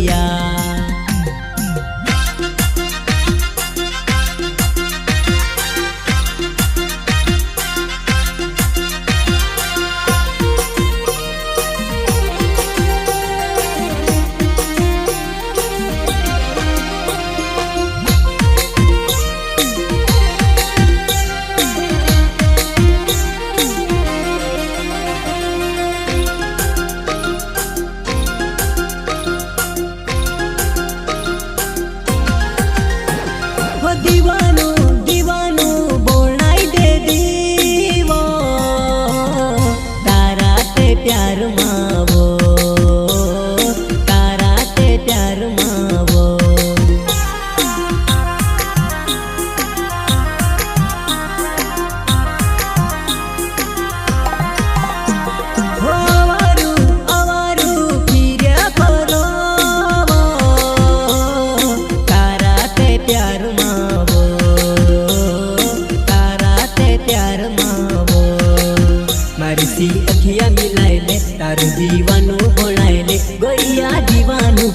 गोरिया। दीवानो दीवानो बोलाय दे दीवो, तारा ते प्यार मावो, तारा ते प्यार मावो। आवारू आवारू फिर्या करो, तारा ते प्यार मावो, तारा ते प्यार मावो। मारी सी अखियां मिलाए ले, तारू दीवानो बनाए ले गोरिया, दीवानो